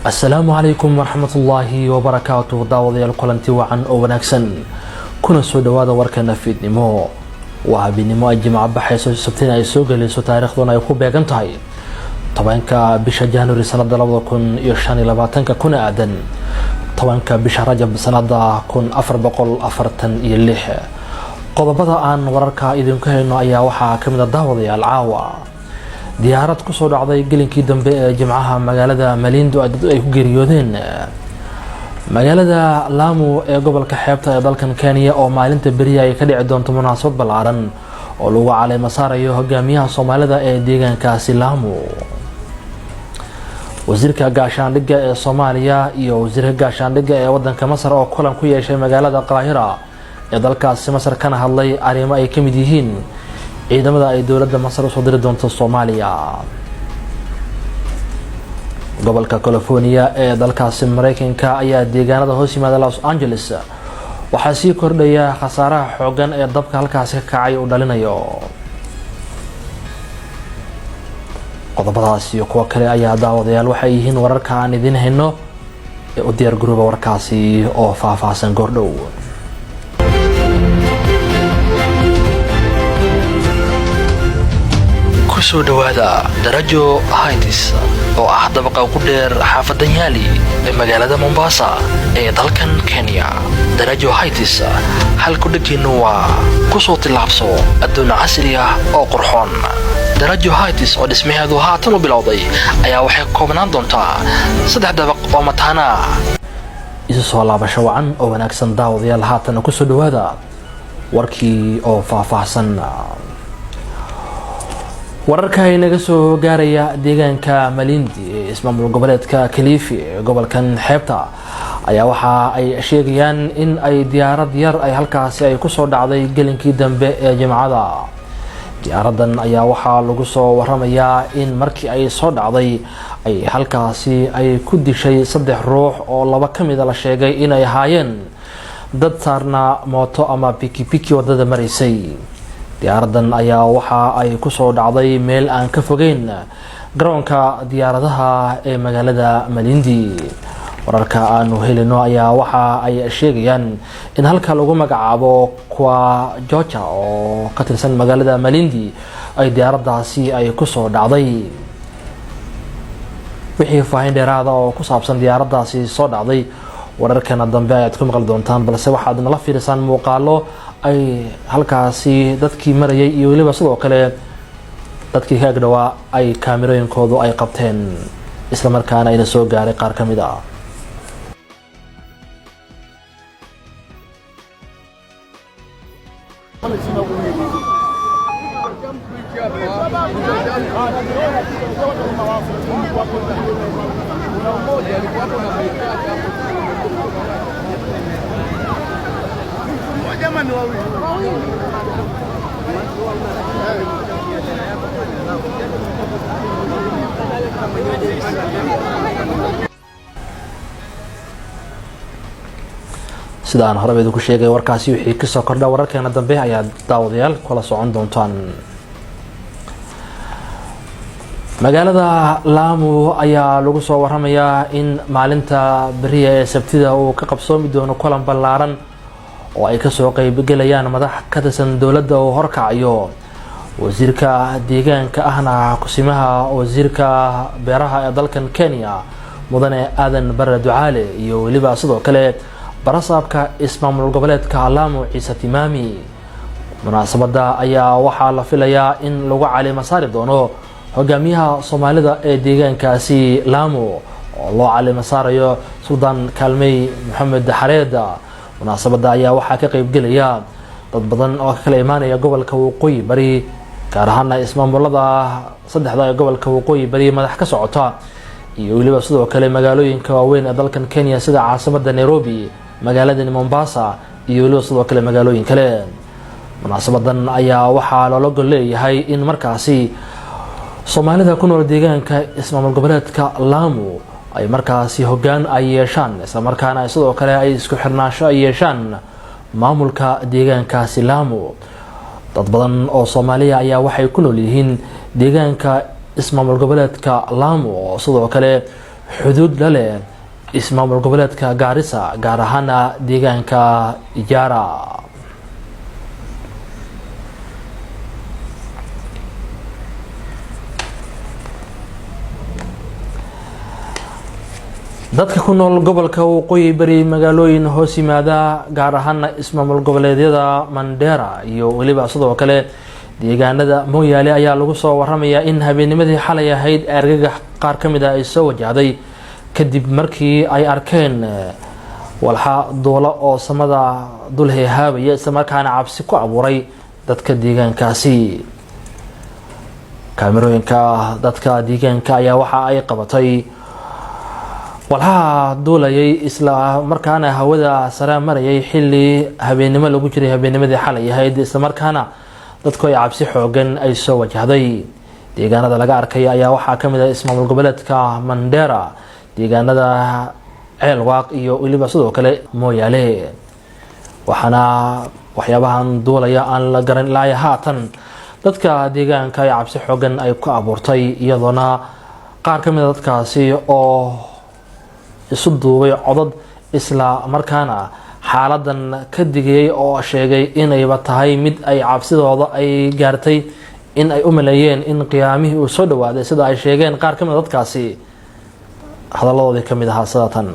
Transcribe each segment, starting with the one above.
السلام عليكم ورحمة الله وبركاته. داوديال كلنتي وعن أو ونكسن كنا سودوا وركنا في نمو وبنمو الجماعة بحيث سبتين أي سوق اللي سو تاريخنا يكون بيجنتهاي طبعا كبش جانوري سنة دلوا كن يشاني لبعتن كنا أدن طبعا كبش رجب سنة كن أفر بقول أفرتن يلح قضبضا عن وركا إذن كهنا أي وحى كمن داوديال عاوة diyaarad ku soo dhacday gelinkii dambe ee jimcaha magaalada Malindo ay ku geeriyoodeen magaalada Lamu ee gobolka xeebta ee dalkan Kenya oo maalinta bariya ay ka dhici doonto munaasabad ballaaran oo lagu caleemo saarayo hogaamiyaha Soomaalida ee deegaankaasi Lamu. wasiirka gaashaandhigga ee Soomaaliya iyo wasiirka gaashaandhigga ee wadanka Masar oo kulan ku yeeshay magaalada Qaahira ee dalkaasi Masar kana hadlay arrimo ay kamid yihiin ciidamada ay dawladda Masar soo diri doonto Soomaaliya. gobolka California ee dalkaasi Mareykanka ayaa deegaanada hoos yimaada Los Angeles waxaa sii kordhaya khasaaraha xooggan ee dabka halkaasi ka kacay uu dhalinayo. qodobadaas iyo kuwa kale ayaa daawadayaal waxay yihiin wararka aan idin hayno ee u diyaar garooba warkaasi oo faahfaahsan goordhow. soo dhawaada darajo Heights oo ah dabaqa ku dheer xaafadan Yaali ee magaalada Mombasa ee dalkan Kenya. darajo Heights halku dhigino waa ku soo tilaabso adduun casri ah oo qurxoon. darajo Heights oo dhismaheedu haatan u bilowday ayaa waxay koobnaan doontaa 3 dabaq oo mataana. isu soo laabasho wacan oo wanaagsan daawadayaal haatan ku soo dhawaada warkii oo faahfaahsan. wararka inaga soo gaaraya deegaanka Malindi ee ismaamul goboleedka Kilifi ee gobolkan xeebta ayaa waxa ay sheegayaan in ay diyaarad yar ay halkaasi ay ku soo dhacday gelinkii dambe ee jimcada. diyaaradan ayaa waxa lagu soo waramayaa in markii ay soo dhacday ay halkaasi ay ku dishay 3 ruux oo laba kamid ah la sheegay in ay ahaayeen dad saarna mooto ama pikipiki wadada mareysay. diyaaradan ayaa waxa ay ku soo dhacday meel aan ka fogeyn garoonka diyaaradaha ee magaalada Malindi. wararka aanu helino ayaa waxa ay sheegayaan in halka lagu magacaabo kwa Georgia oo ka tirsan magaalada Malindi ay diyaaradaasi ay ku soo dhacday. wixii faahin dheeraad ah oo ku saabsan diyaaradaasi soo dhacday wararkana dambe ayaad ku maqal doontaan, balse waxaad nala fiirsan muuqaalo ay halkaasi dadkii marayay iyo waliba sidoo kale dadkii ka agdhawaa ay kaamirooyinkoodu ay qabteen isla markaana ayna soo gaaray qaar kamid ah. sidaan horeba idinku sheegay warkaasi wixii ka soo kordha wararkeena dambe ayaa daawadayaal kula socon doontaan. magaalada Lamu ayaa lagu soo waramayaa in maalinta bariya ee Sabtida uu ka qabsoomi doono kulan ballaaran oo ay ka soo qayb galayaan madax ka tirsan dawladda oo horkacayo wasiirka deegaanka ahna kusimaha wasiirka beeraha ee dalkan Kenya mudane Aadan Barre Ducaale iyo waliba sidoo kale barasaabka ismaamul goboleedka Lamu Ciise Timaami. munaasabada ayaa waxaa la filayaa in lagu caleemo saari doono hogaamiyaha Soomaalida ee deegaankaasi Lamu oo loo caleemo saarayo Sultan Kalmey Maxamed Xareeda. munaasabada ayaa waxaa ka qayb galaya dad badan oo ka kala imaanaya gobolka Waqooyi Bari, gaar ahaan ismaamulada saddexda ee gobolka Waqooyi Bari madax ka socota iyo waliba sidoo kale magaalooyinka waaweyn ee dalkan Kenya sida caasimadda Nairobi, magaalada Mombasa iyo waliba sidoo kale magaalooyin kale. munaasabadan ayaa waxaa loola gol leeyahay in markaasi Soomaalida ku nool deegaanka ismaamul goboleedka Lamu ay markaasi hoggaan ay yeeshaan isla markaana sidoo kale ay isku xirnaansho ay yeeshaan maamulka deegaankaasi Lamu. dad badan oo Soomaaliya ayaa waxay ku nool yihiin deegaanka ismaamul goboleedka Lamu oo sidoo kale xuduud la leh ismaamul goboleedka Gaarisa gaar ahaan deegaanka Ijara. dadka ku nool gobolka waqooyi bari magaalooyin hoos yimaada gaar ahaan ismaamul goboleedyada Mandera iyo waliba sidoo kale deegaanada Moyale ayaa lagu soo waramayaa in habeennimadii xalay ahayd argagax qaar kamid ah ay soo wajahday kadib markii ay arkeen walxa doola oo samada dul heehaabaya isla markaana cabsi ku abuuray dadka deegaankaasi. kaamirooyinka dadka deegaanka ayaa waxa ay qabatay walxa doolayay isla markaana hawada sare marayay xilli habeenimo lagu jiray habeennimadii xalay ahayd isla markaana dadku ay cabsi xoogan ay soo wajahday. deegaanada laga arkay ayaa waxa kamid ah ismaamul goboleedka Mandera, deegaanada Ceelwaaq iyo waliba sidoo kale Moyale. waxaana waxyaabahan doolaya aan la garan ilaa haatan dadka deegaanka ay cabsi xoogan ay ku abuurtay iyadoona qaar kamid ah dadkaasi oo isu duubay codad isla markaana xaaladan ka digay oo sheegay inayba tahay mid ay cabsidooda ay gaartay in ay u maleeyeen in qiyaamihii uu soo dhawaaday sida ay sheegeen qaar kamid ah dadkaasi hadaladoodii kamid ahaa sidatan.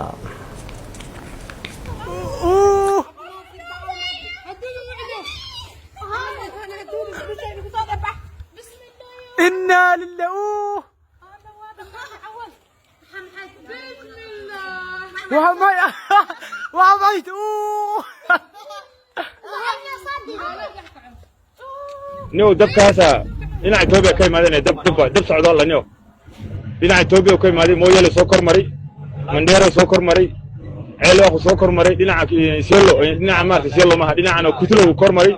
inna lillahi وعميت نيو دب كاسا دينا توبيا كاي مادين دب سعودو الله نيو دينا توبيا كاي مادين مويل سو كورمري منديرا سو كورمري عيلو سو كورمري دينا سيلو دينا ما سيلو ما دينا انا كتلو كورمري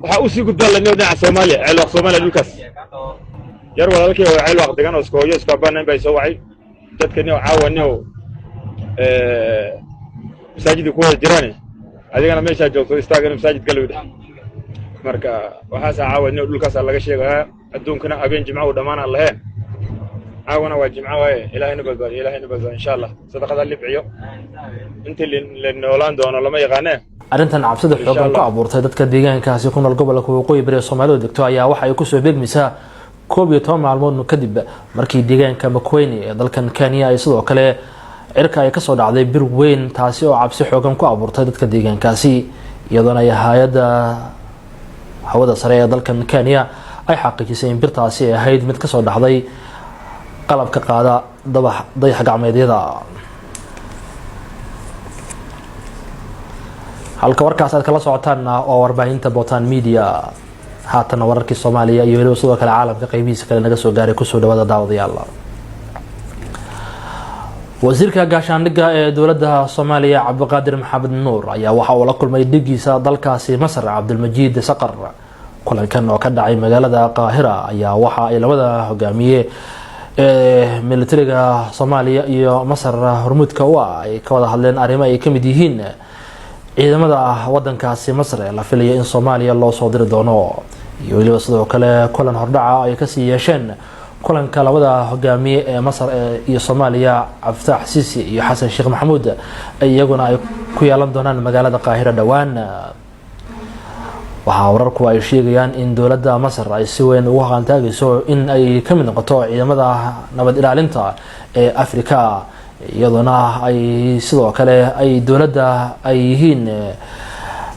waxa uu sii gudbaa la dhinaca Soomaaliya ceelwaq Soomaaliya dhulkaas yar walaalkii oo ceelwaq degan oo iskooyo iska banaan bay soo wacay dadkani oo caawanayo masaajid ku wada jiraan adigana meesha joogto istaagan masaajid galowda marka waxa caawanayo dhulkaas laga sheegay adduunkana habeen jimco dhamaan Allaheen caawana waa jimco way ilaahayna badbaadiyo insha Allah sadaqada libciyo intii la noolaan doono lama yaqaanee. arrintan cabsida xoogan ku abuurtay dadka deegaankaasi ku nool gobolka waqooyi bari Soomaaliya degto ayaa waxa ay ku soo beegmaysaa 12 maalmood kadib markii deegaanka Makueni ee dalkan Kenya ay sidoo kale cirka ay ka soo dhacday bir weyn taasi oo cabsi xoogan ku abuurtay dadka deegaankaasi iyadoona ay hay'adda hawada sare ee dalkan Kenya ay xaqiijisay in birtaasi ay ahayd mid ka soo dhacday qalabka qaada dayax gacmeedyada. halka warkaas aad kala socotaan oo warbaahinta Botan Media haatan wararkii Soomaaliya iyo waliba sidoo kale caalamka qaybihiisa kale naga soo gaaray ku soo dhawaada daawadayaal. wasiirka gaashaandhigga ee dowladda Soomaaliya Cabdiqaadir Maxamed Nuur ayaa waxa uu la kulmay dhigiisa dalkaasi Masar Cabdilmajiid Saqar. kulankan oo ka dhacay magaalada Qaahira ayaa waxa ay labada hogaamiye ee militariga Soomaaliya iyo Masar hormuudka u ah ay ka wada hadleen arrimo ay kamid yihiin ciidamada wadankaasi Masar la filayo in Soomaaliya loo soo diri doono iyo waliba sidoo kale kulan hordhaca ay ka sii yeesheen kulanka labada hogaamiye ee Masar iyo Soomaaliya Cabditax Siisi iyo Xasan Sheekh Maxamuud iyaguna ay ku yeelan doonaan magaalada Qaahira dhawaan. waxa wararku ay sheegayaan in dowladda Masar ay si weyn ugu qaantaagayso in ay ka mid noqoto ciidamada nabad ilaalinta ee Afrika iyadoona ay sidoo kale ay dowladda ay yihiin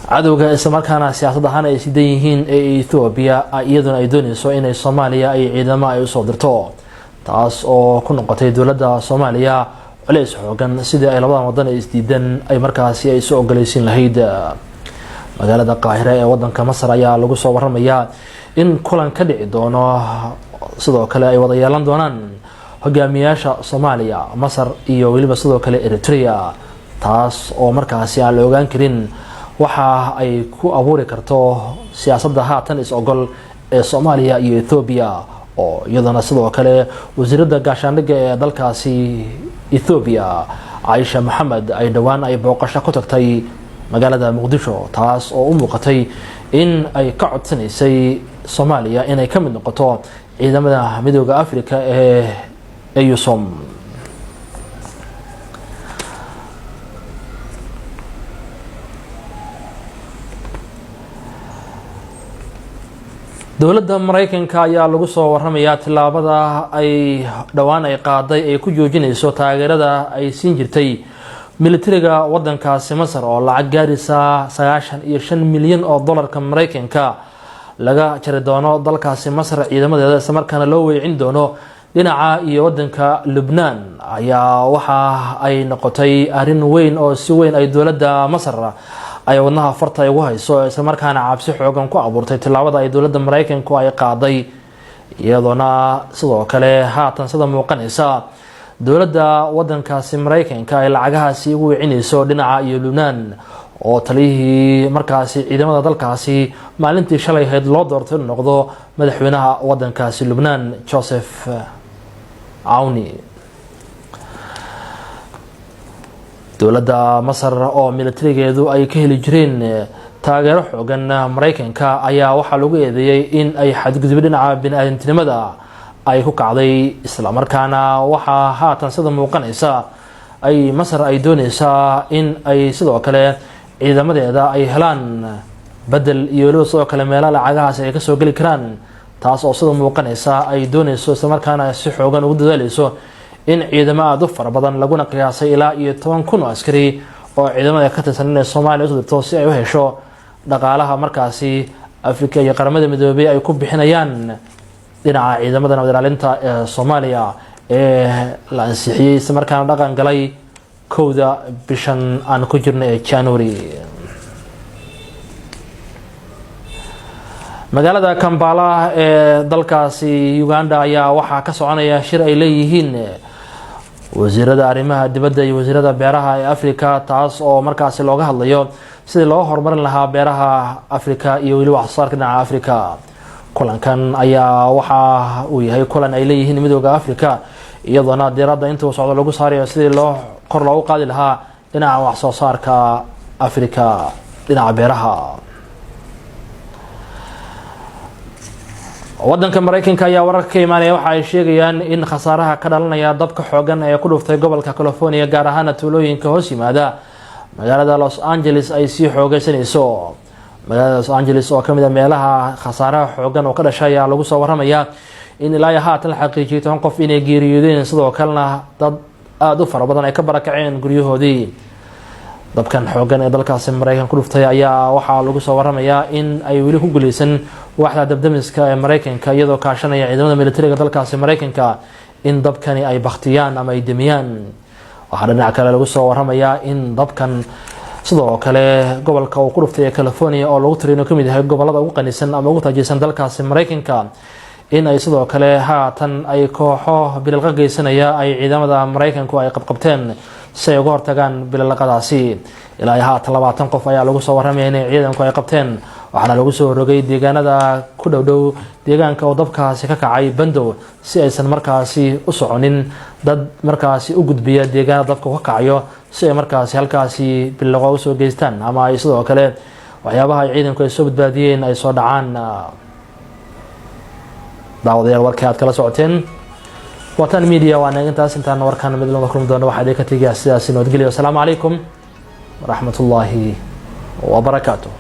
cadowga isla markaana siyaasad ahaan ay sidan yihiin ee Ethiopia iyaduna ay doonayso in Soomaaliya ay ciidamo ay u soo dirto taas oo ku noqotay dowladda Soomaaliya culays xoogan sidii ay labada wadan ay isdiidan ay markaasi ay soo ogolaysiin lahayd. magaalada Qaahira ee wadanka Masar ayaa lagu soo waramayaa in kulan ka dhici doono sidoo kale ay wada yeelan doonaan hogaamiyaasha Soomaaliya, Masar iyo waliba sidoo kale Eritrea taas oo markaasi aan la ogaan karin waxa ay ku abuuri karto siyaasadda haatan is ogol ee Soomaaliya iyo Ethiopia oo iyadana sidoo kale wasiirada gaashaandhigga ee dalkaasi Ethiopia Aisha Mohamed ay dhawaan ay booqasho ku tagtay magaalada Muqdisho taas oo u muuqatay in ay ka codsanaysay Soomaaliya inay ka mid noqoto ciidamada midowga Afrika ee EUSOM. dowladda Mareykanka ayaa lagu soo waramayaa tilaabada ay dhawaan ay qaaday ay ku joojinayso taageerada ay siin jirtay militariga wadankaasi Masar oo lacag gaaraysa 95 milyan oo dollarka Mareykanka laga jari doono dalkaasi Masar ciidamadeeda isla markaana loo weecin doono dhinaca iyo wadanka Lebanon ayaa waxa ay noqotay arrin weyn oo si weyn ay dowladda Masar ay wadnaha farta ugu hayso isla markaana cabsi xoogan ku abuurtay tilaabada ay dowladda Mareykanku ay qaaday iyadoona sidoo kale haatan sida muuqanaysa dowladda wadankaasi Mareykanka ay lacagahaasi ugu weecinayso dhinaca iyo Lebanon oo taliyihii markaasi ciidamada dalkaasi maalintii shalay ahayd loo doortay inuu noqdo madaxweynaha wadankaasi Lebanon Joseph Aouni. dowladda Masar oo militarigeedu ay ka heli jireen taageero xoogan Mareykanka ayaa waxa lagu eedeeyay in ay xadgudub dhinaca bini'aadantinimada ay ku kacday isla markaana waxa haatan sida muuqanaysa ay Masar ay doonaysaa in ay sidoo kale ciidamadeeda ay helaan badal iyo sidoo kale meelaha lacagahaas ay ka soo gali karaan taas oo sida muuqanaysa ay doonayso isla markaana si xoogan ugu dadaalayso in ciidamada fara badan laguna qiyaasay ilaa 10,000 askari oo ciidamada ka tirsan ee Soomaaliya u dirto si ay u hesho dhaqaalaha markaasi Afrika iyo qaramada midoobay ay ku bixinayaan dhinaca ciidamada nabad ilaalinta ee Soomaaliya ee la ansixiyay isla markaana dhaqan galay 1 bishan aan ku jirnay January. magaalada Kampala ee dalkaasi Uganda ayaa waxa ka soconaya shir ay leeyihiin wasiirada arrimaha dibadda iyo wasiirada beeraha ee Afrika taas oo markaasi looga hadlayo sidii loo horumarin lahaa beeraha Afrika iyo weli wax soo saarka dhinaca Afrika. kulankan ayaa waxa uu yahay kulan ay leeyihiin midowga Afrika iyadoona diiradda inta uu socdo lagu saarayo sidii loo kor loogu qaadi lahaa dhinaca wax soo saarka Afrika dhinaca beeraha. wadanka Mareykanka ayaa wararka ka imaanaya waxa ay sheegayaan in khasaaraha ka dhalanaya dabka xoogan ee ku dhuftay gobolka California gaar ahaan tuulooyinka hoos yimaada magaalada Los Angeles ay sii xoogaysanayso. magaalada Los Angeles oo kamid ah meelaha khasaaraha xoogan oo ka dhashay ayaa lagu soo waramayaa in ilaa haatan la xaqiijiyay 10 qof inay geeriyoodeen sidoo kalena dad aad u fara badan ay ka barakaceen guryahoodii. dabkan xoogan ee dalkaasi Mareykanka ku dhuftay ayaa waxa lagu soo waramayaa in ay weli ku guuleysan waaxda dabdamiska ee Mareykanka iyadoo kaashanaya ciidamada militariga dalkaasi Mareykanka in dabkani ay baktiyaan ama ay damiyaan. waxa dhinaca kale lagu soo waramayaa in dabkan sidoo kale gobolka uu ku dhuftay ee California oo lagu tirino kamid yahay gobolada ugu qanisan ama ugu taajirsan dalkaasi Mareykanka in ay sidoo kale haatan ay kooxo bilqa geysanaya ay ciidamada Mareykanku ay qabqabteen si ay uga hortagaan bilaqadaasi. ilaa haatan 20 qof ayaa lagu soo waramayaa in ciidanku ay qabteen waxaana lagu soo rogay deegaanada ku dhow deegaanka oo dabkaasi ka kacay Bandow si aysan markaasi u soconin dad markaasi u gudbiya deegaanada dabka ka kacayo si ay markaasi halkaasi bilaqo u soo geystaan ama ay sidoo kale waxyaabaha ay ciidanku ay soo badbaadiyeen ay soo dhacaan. daawadayaal warka aad kala socoteen watan media waana intaas intaan warkan mid loo kulmi doono waxa ay ka tagay sidaas nabadgelyo. Assalaamu calaykum ورحمة الله وبركاته.